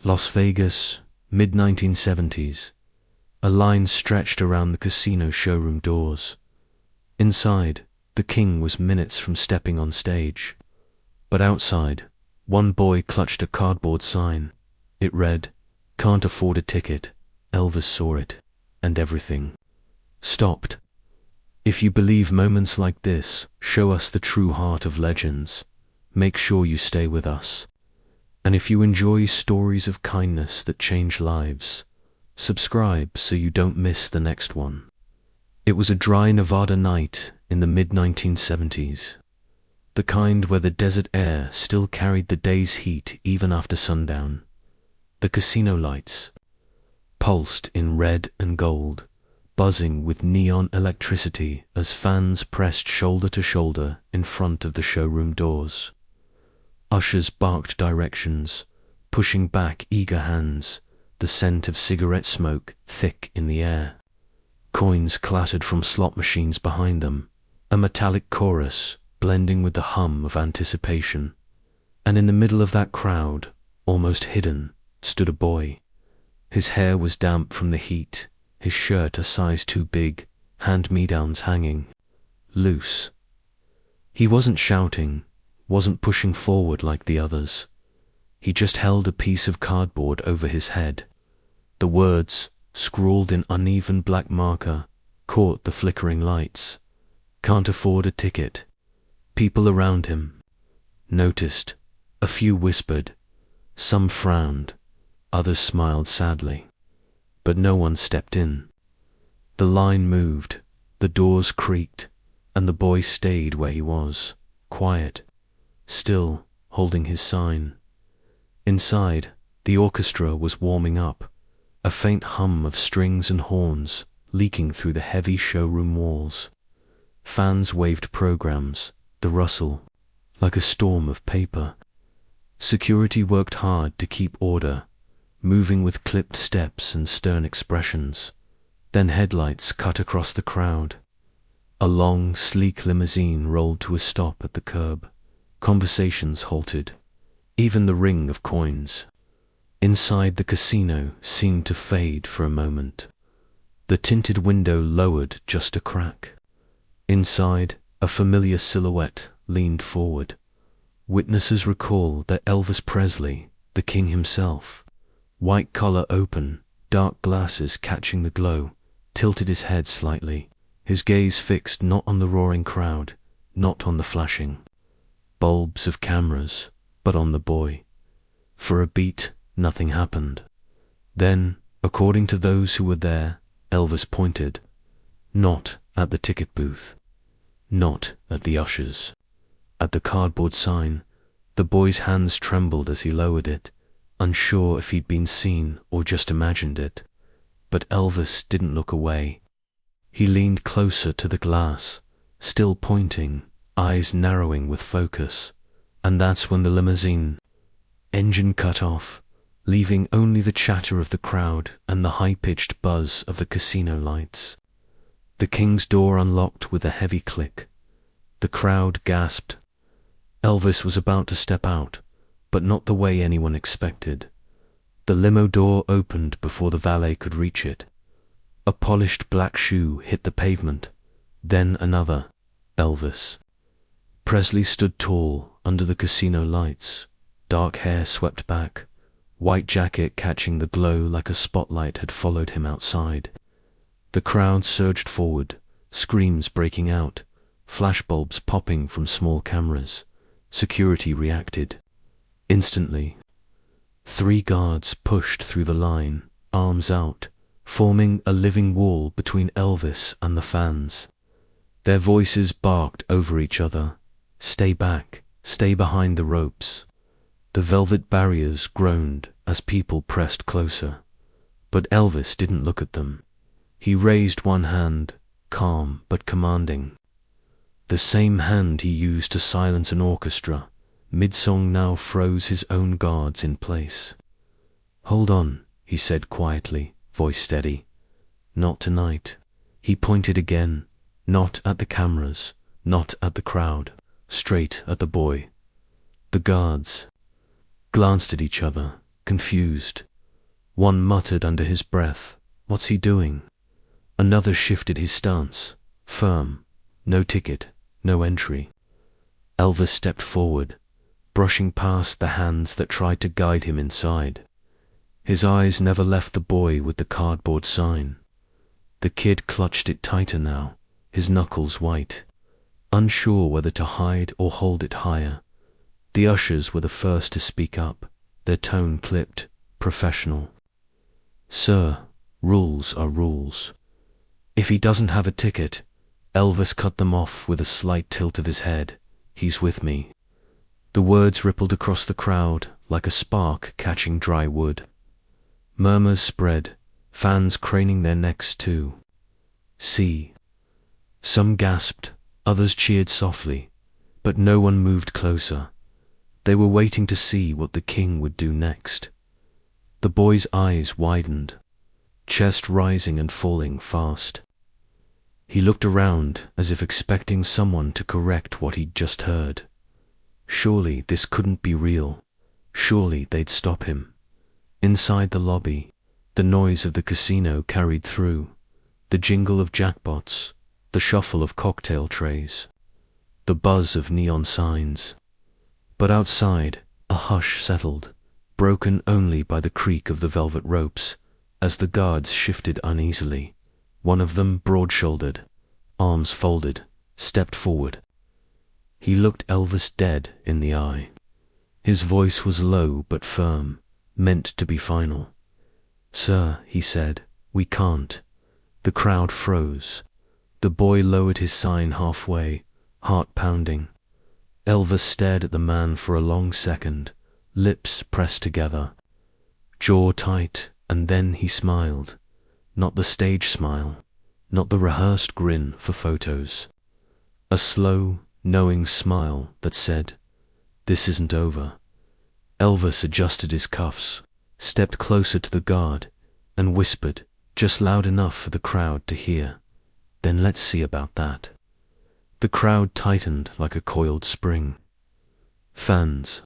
Las Vegas, mid-1970s. A line stretched around the casino showroom doors. Inside, the king was minutes from stepping on stage. But outside, one boy clutched a cardboard sign. It read, "Can't afford a ticket." Elvis saw it, and everything stopped. If you believe moments like this show us the true heart of legends, make sure you stay with us. And if you enjoy stories of kindness that change lives, subscribe so you don't miss the next one. It was a dry Nevada night in the mid-1970s. The kind where the desert air still carried the day's heat even after sundown. The casino lights pulsed in red and gold, buzzing with neon electricity as fans pressed shoulder to shoulder in front of the showroom doors. Ushers barked directions, pushing back eager hands, the scent of cigarette smoke thick in the air. Coins clattered from slot machines behind them, a metallic chorus blending with the hum of anticipation. And in the middle of that crowd, almost hidden, stood a boy. His hair was damp from the heat, his shirt a size too big, hand-me-downs hanging loose. He wasn't shouting, wasn't pushing forward like the others. He just held a piece of cardboard over his head. The words, scrawled in uneven black marker, caught the flickering lights. "Can't afford a ticket." People around him noticed. A few whispered. Some frowned. Others smiled sadly. But no one stepped in. The line moved, the doors creaked, and the boy stayed where he was, quiet, still holding his sign. Inside, the orchestra was warming up, a faint hum of strings and horns leaking through the heavy showroom walls. Fans waved programs, the rustle, like a storm of paper. Security worked hard to keep order, moving with clipped steps and stern expressions. Then headlights cut across the crowd. A long, sleek limousine rolled to a stop at the curb. Conversations halted. Even the ring of coins inside the casino seemed to fade for a moment. The tinted window lowered just a crack. Inside, a familiar silhouette leaned forward. Witnesses recalled that Elvis Presley, the king himself, white collar open, dark glasses catching the glow, tilted his head slightly, his gaze fixed not on the roaring crowd, not on the flashing bulbs of cameras, but on the boy. For a beat, nothing happened. Then, according to those who were there, Elvis pointed, not at the ticket booth, not at the ushers, at the cardboard sign. The boy's hands trembled as he lowered it, unsure if he'd been seen or just imagined it. But Elvis didn't look away. He leaned closer to the glass, still pointing, eyes narrowing with focus. And that's when the limousine engine cut off, leaving only the chatter of the crowd and the high-pitched buzz of the casino lights. The king's door unlocked with a heavy click. The crowd gasped. Elvis was about to step out, but not the way anyone expected. The limo door opened before the valet could reach it. A polished black shoe hit the pavement, then another. Elvis. Presley stood tall under the casino lights, dark hair swept back, white jacket catching the glow like a spotlight had followed him outside. The crowd surged forward, screams breaking out, flashbulbs popping from small cameras. Security reacted. Instantly, 3 guards pushed through the line, arms out, forming a living wall between Elvis and the fans. Their voices barked over each other. Stay back, stay behind the ropes. The velvet barriers groaned as people pressed closer. But Elvis didn't look at them. He raised one hand, calm but commanding. The same hand he used to silence an orchestra, mid-song now froze his own guards in place. "Hold on," he said quietly, voice steady. "Not tonight." He pointed again, not at the cameras, not at the crowd, straight at the boy. The guards glanced at each other, confused. One muttered under his breath, "What's he doing?" Another shifted his stance, firm. No ticket, no entry. Elvis stepped forward, brushing past the hands that tried to guide him inside. His eyes never left the boy with the cardboard sign. The kid clutched it tighter now, his knuckles white, unsure whether to hide or hold it higher. The ushers were the first to speak up, their tone clipped, professional. "Sir, rules are rules. If he doesn't have a ticket," Elvis cut them off with a slight tilt of his head, "he's with me." The words rippled across the crowd like a spark catching dry wood. Murmurs spread, fans craning their necks too. "See." Some gasped, others cheered softly, but no one moved closer. They were waiting to see what the king would do next. The boy's eyes widened, chest rising and falling fast. He looked around as if expecting someone to correct what he'd just heard. Surely this couldn't be real. Surely they'd stop him. Inside the lobby, the noise of the casino carried through, the jingle of jackpots, the shuffle of cocktail trays, the buzz of neon signs. But outside, a hush settled, broken only by the creak of the velvet ropes, as the guards shifted uneasily. One of them, broad-shouldered, arms folded, stepped forward. He looked Elvis dead in the eye. His voice was low but firm, meant to be final. "Sir," he said, "we can't." The crowd froze. The boy lowered his sign halfway, heart pounding. Elvis stared at the man for a long second, lips pressed together, jaw tight, and then he smiled. Not the stage smile, not the rehearsed grin for photos. A slow, knowing smile that said, "This isn't over." Elvis adjusted his cuffs, stepped closer to the guard, and whispered, just loud enough for the crowd to hear, "Then let's see about that." The crowd tightened like a coiled spring. Fans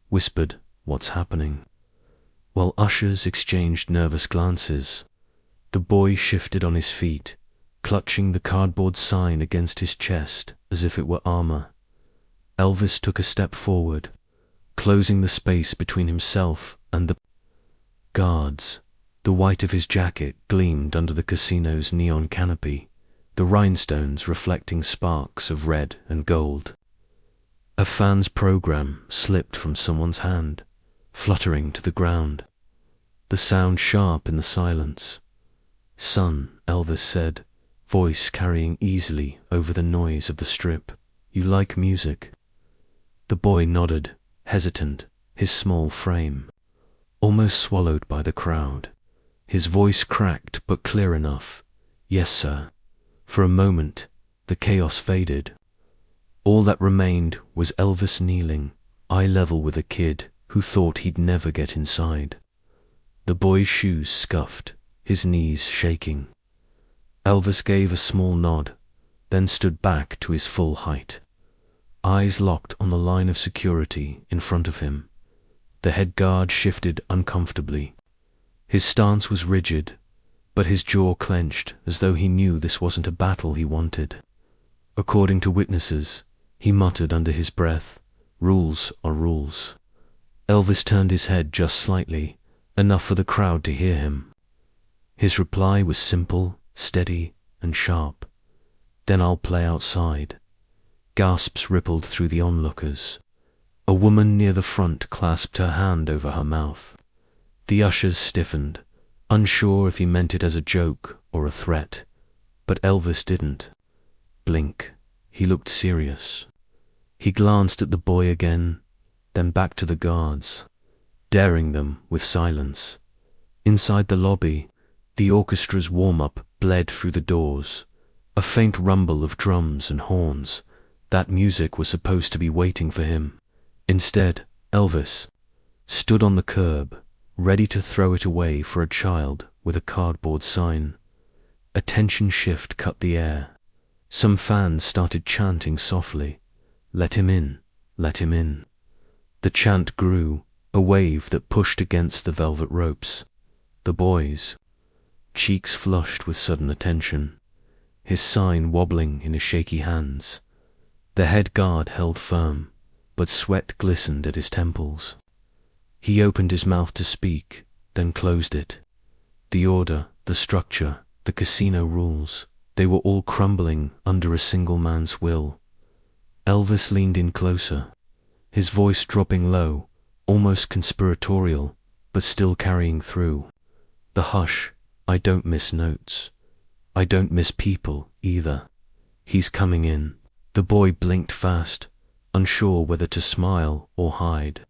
whispered, "What's happening?" while ushers exchanged nervous glances. The boy shifted on his feet, clutching the cardboard sign against his chest as if it were armor. Elvis took a step forward, closing the space between himself and the guards. The white of his jacket gleamed under the casino's neon canopy, the rhinestones reflecting sparks of red and gold. A fan's program slipped from someone's hand, fluttering to the ground, the sound sharp in the silence. "Son," Elvis said, voice carrying easily over the noise of the strip, "you like music?" The boy nodded, hesitant, his small frame almost swallowed by the crowd. His voice cracked but clear enough, "Yes, sir." For a moment, the chaos faded. All that remained was Elvis kneeling, eye level with a kid who thought he'd never get inside. The boy's shoes scuffed, his knees shaking. Elvis gave a small nod, then stood back to his full height, eyes locked on the line of security in front of him. The head guard shifted uncomfortably. His stance was rigid, but his jaw clenched as though he knew this wasn't a battle he wanted. According to witnesses, he muttered under his breath, "Rules are rules." Elvis turned his head just slightly, enough for the crowd to hear him. His reply was simple, steady, and sharp. "Then I'll play outside." Gasps rippled through the onlookers. A woman near the front clasped her hand over her mouth. The ushers stiffened, unsure if he meant it as a joke or a threat. But Elvis didn't blink. He looked serious. He glanced at the boy again, then back to the guards, daring them with silence. Inside the lobby, the orchestra's warm-up bled through the doors, a faint rumble of drums and horns. That music was supposed to be waiting for him. Instead, Elvis stood on the curb, ready to throw it away for a child with a cardboard sign. A tension shift cut the air. Some fans started chanting softly, "Let him in, let him in." The chant grew, a wave that pushed against the velvet ropes. The boy's cheeks flushed with sudden attention, his sign wobbling in his shaky hands. The head guard held firm, but sweat glistened at his temples. He opened his mouth to speak, then closed it. The order, the structure, the casino rules, they were all crumbling under a single man's will. Elvis leaned in closer, his voice dropping low, almost conspiratorial, but still carrying through. The hush, I don't miss notes. I don't miss people, either. He's coming in. The boy blinked fast, unsure whether to smile or hide.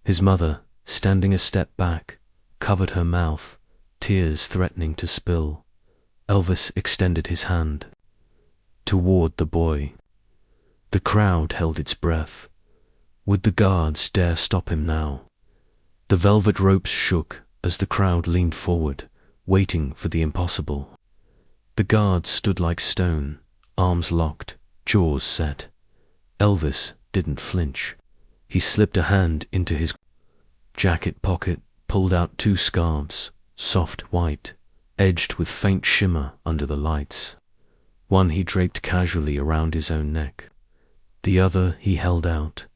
His mother, standing a step back, covered her mouth, tears threatening to spill. Elvis extended his hand toward the boy. The crowd held its breath. Would the guards dare stop him now? The velvet ropes shook as the crowd leaned forward, waiting for the impossible. The guards stood like stone, arms locked, jaws set. Elvis didn't flinch. He slipped a hand into his jacket pocket, pulled out 2 scarves, soft white, edged with faint shimmer under the lights. One he draped casually around his own neck. The other he held out,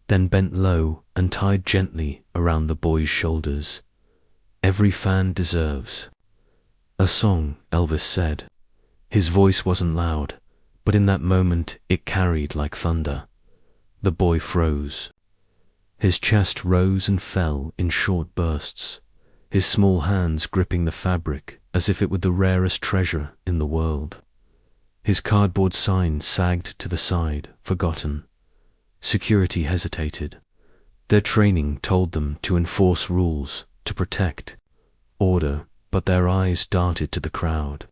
then bent low and tied gently around the boy's shoulders. Every fan deserves a song, Elvis said. His voice wasn't loud, but in that moment it carried like thunder. The boy froze. His chest rose and fell in short bursts, his small hands gripping the fabric as if it were the rarest treasure in the world. His cardboard sign sagged to the side, forgotten. Security hesitated. Their training told them to enforce rules, to protect, order, but their eyes darted to the crowd.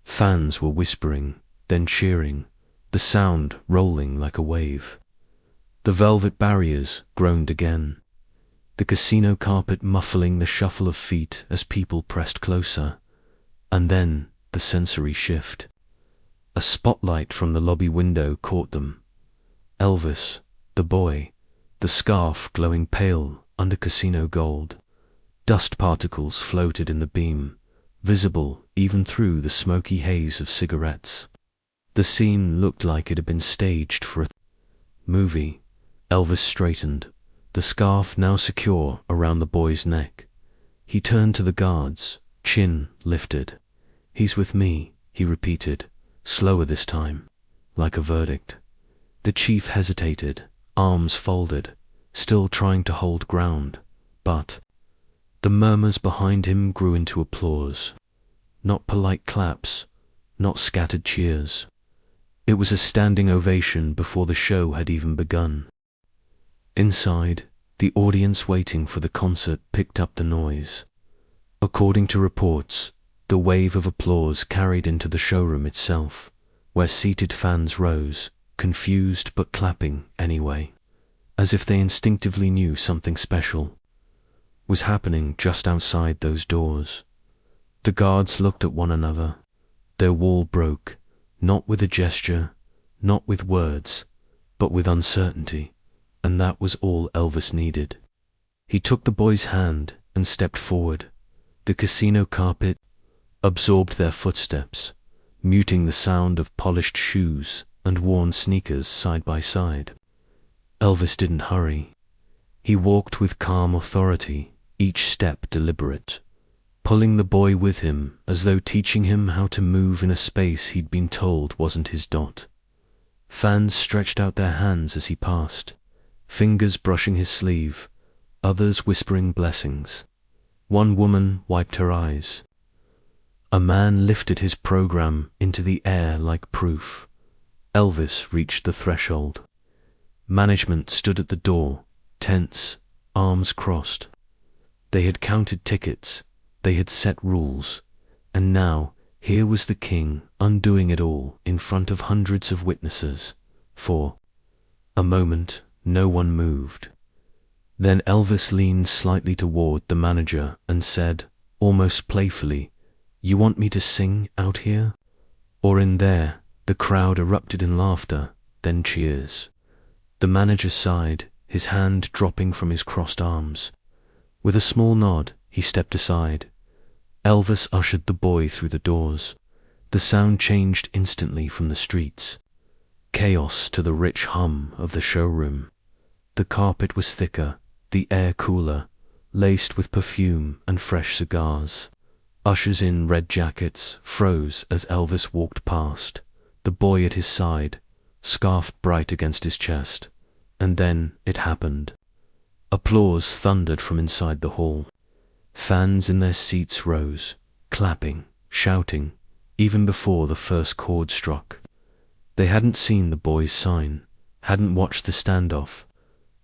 Fans were whispering, then cheering, the sound rolling like a wave. The velvet barriers groaned again, the casino carpet muffling the shuffle of feet as people pressed closer. And then the sensory shift. A spotlight from the lobby window caught them. Elvis, the boy, the scarf glowing pale under casino gold. Dust particles floated in the beam, visible even through the smoky haze of cigarettes. The scene looked like it had been staged for a movie. Elvis straightened, the scarf now secure around the boy's neck. He turned to the guards, chin lifted. "He's with me," he repeated, slower this time, like a verdict. The chief hesitated, arms folded, still trying to hold ground, but the murmurs behind him grew into applause. Not polite claps, not scattered cheers. It was a standing ovation before the show had even begun. Inside, the audience waiting for the concert picked up the noise. According to reports, the wave of applause carried into the showroom itself, where seated fans rose, confused but clapping anyway, as if they instinctively knew something special was happening just outside those doors. The guards looked at one another. Their wall broke, not with a gesture, not with words, but with uncertainty, and that was all Elvis needed. He took the boy's hand and stepped forward. The casino carpet absorbed their footsteps, muting the sound of polished shoes and worn sneakers side by side. Elvis didn't hurry. He walked with calm authority, each step deliberate, pulling the boy with him as though teaching him how to move in a space he'd been told wasn't his dot. Fans stretched out their hands as he passed, fingers brushing his sleeve, others whispering blessings. One woman wiped her eyes. A man lifted his program into the air like proof. Elvis reached the threshold. Management stood at the door, tense, arms crossed. They had counted tickets, they had set rules, and now here was the king undoing it all in front of hundreds of witnesses. For a moment, no one moved. Then Elvis leaned slightly toward the manager and said, almost playfully, "You want me to sing out here? Or in there?" The crowd erupted in laughter, then cheers. The manager sighed, his hand dropping from his crossed arms. With a small nod, he stepped aside. Elvis ushered the boy through the doors. The sound changed instantly from the streets. Chaos to the rich hum of the showroom. The carpet was thicker, the air cooler, laced with perfume and fresh cigars. Ushers in red jackets froze as Elvis walked past, the boy at his side, scarf bright against his chest. And then it happened. Applause thundered from inside the hall. Fans in their seats rose, clapping, shouting, even before the first chord struck. They hadn't seen the boy's sign, hadn't watched the standoff.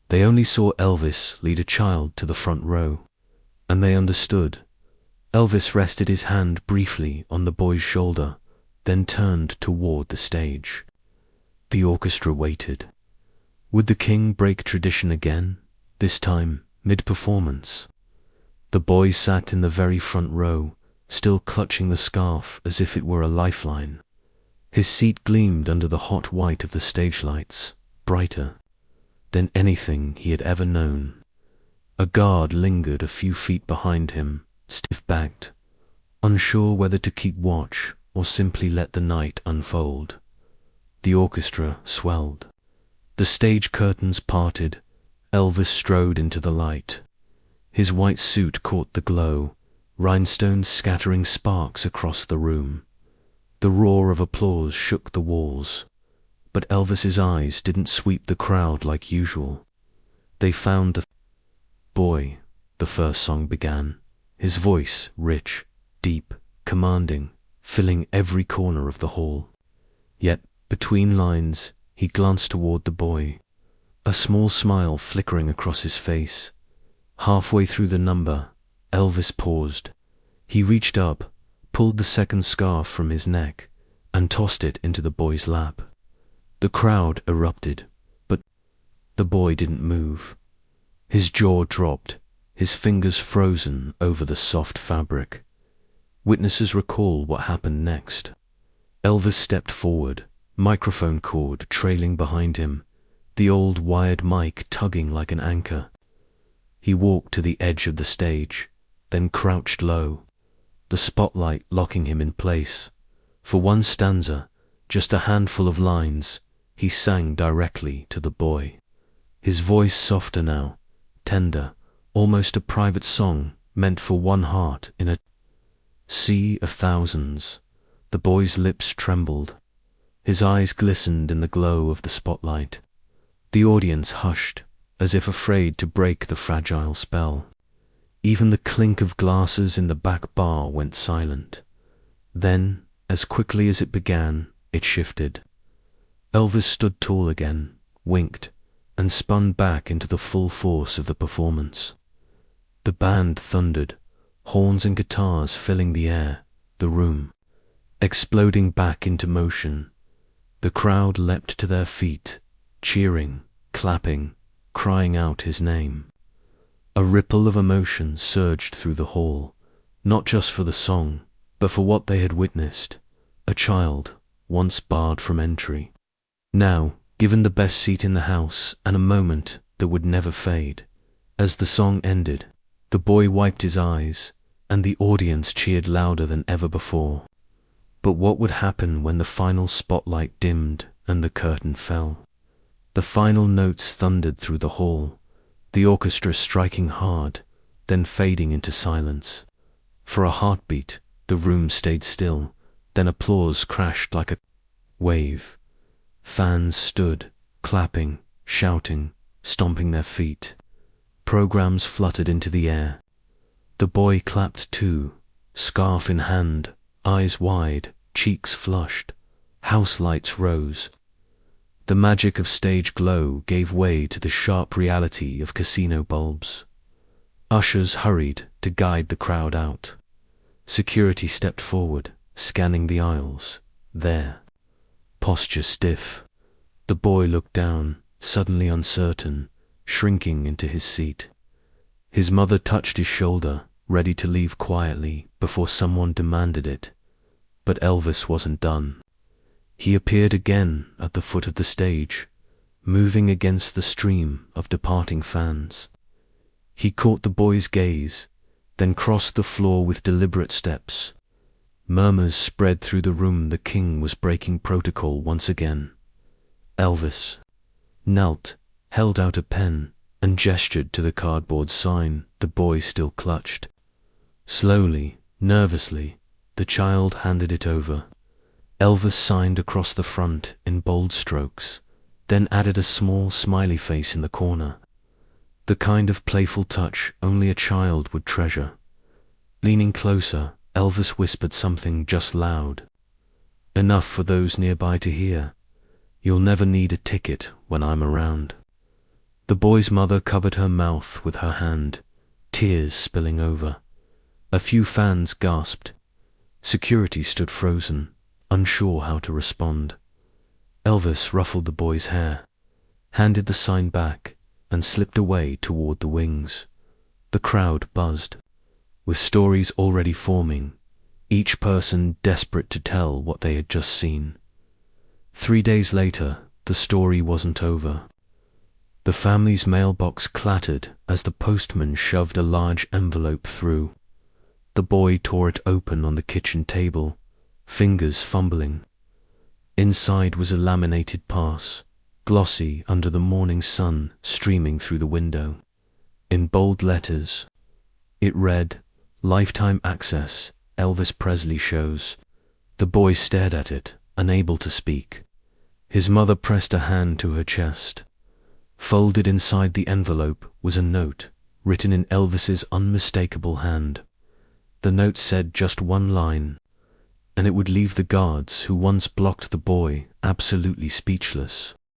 They only saw Elvis lead a child to the front row. And they understood. Elvis rested his hand briefly on the boy's shoulder, then turned toward the stage. The orchestra waited. Would the king break tradition again, this time mid-performance? The boy sat in the very front row, still clutching the scarf as if it were a lifeline. His seat gleamed under the hot white of the stage lights, brighter than anything he had ever known. A guard lingered a few feet behind him, stiff-backed, unsure whether to keep watch or simply let the night unfold. The orchestra swelled. The stage curtains parted. Elvis strode into the light. His white suit caught the glow, rhinestones scattering sparks across the room. The roar of applause shook the walls, but Elvis's eyes didn't sweep the crowd like usual. They found the boy. The first song began, his voice rich, deep, commanding, filling every corner of the hall. Yet, between lines, he glanced toward the boy, a small smile flickering across his face. Halfway through the number, Elvis paused. He reached up, pulled the second scarf from his neck, and tossed it into the boy's lap. The crowd erupted, but the boy didn't move. His jaw dropped, his fingers frozen over the soft fabric. Witnesses recall what happened next. Elvis stepped forward, microphone cord trailing behind him, the old wired mic tugging like an anchor. He walked to the edge of the stage, then crouched low, the spotlight locking him in place. For one stanza, just a handful of lines, he sang directly to the boy. His voice softer now, tender, almost a private song meant for one heart in a sea of thousands. The boy's lips trembled. His eyes glistened in the glow of the spotlight. The audience hushed, as if afraid to break the fragile spell. Even the clink of glasses in the back bar went silent. Then, as quickly as it began, it shifted. Elvis stood tall again, winked, and spun back into the full force of the performance. The band thundered, horns and guitars filling the air, the room, exploding back into motion. The crowd leapt to their feet, cheering, clapping, crying out his name. A ripple of emotion surged through the hall, not just for the song, but for what they had witnessed. A child, once barred from entry, now given the best seat in the house and a moment that would never fade. As the song ended, the boy wiped his eyes, and the audience cheered louder than ever before. But what would happen when the final spotlight dimmed and the curtain fell? The final notes thundered through the hall, the orchestra striking hard, then fading into silence. For a heartbeat, the room stayed still, then applause crashed like a wave. Fans stood, clapping, shouting, stomping their feet. Programs fluttered into the air. The boy clapped too, scarf in hand, eyes wide, cheeks flushed. House lights rose. The magic of stage glow gave way to the sharp reality of casino bulbs. Ushers hurried to guide the crowd out. Security stepped forward, scanning the aisles. There, posture stiff. The boy looked down, suddenly uncertain, shrinking into his seat. His mother touched his shoulder, ready to leave quietly before someone demanded it. But Elvis wasn't done. He appeared again at the foot of the stage, moving against the stream of departing fans. He caught the boy's gaze, then crossed the floor with deliberate steps. Murmurs spread through the room. The king was breaking protocol once again. Elvis knelt, held out a pen, and gestured to the cardboard sign the boy still clutched. Slowly, nervously, the child handed it over. Elvis signed across the front in bold strokes, then added a small smiley face in the corner. The kind of playful touch only a child would treasure. Leaning closer, Elvis whispered something just loud. Enough for those nearby to hear. You'll never need a ticket when I'm around. The boy's mother covered her mouth with her hand, tears spilling over. A few fans gasped. Security stood frozen, unsure how to respond. Elvis ruffled the boy's hair, handed the sign back, and slipped away toward the wings. The crowd buzzed, with stories already forming, each person desperate to tell what they had just seen. 3 days later, the story wasn't over. The family's mailbox clattered as the postman shoved a large envelope through. The boy tore it open on the kitchen table, fingers fumbling. Inside was a laminated pass, glossy under the morning sun streaming through the window. In bold letters, it read, "Lifetime access, Elvis Presley shows." The boy stared at it, unable to speak. His mother pressed a hand to her chest. Folded inside the envelope was a note, written in Elvis's unmistakable hand. The note said just one line, and it would leave the guards who once blocked the boy absolutely speechless.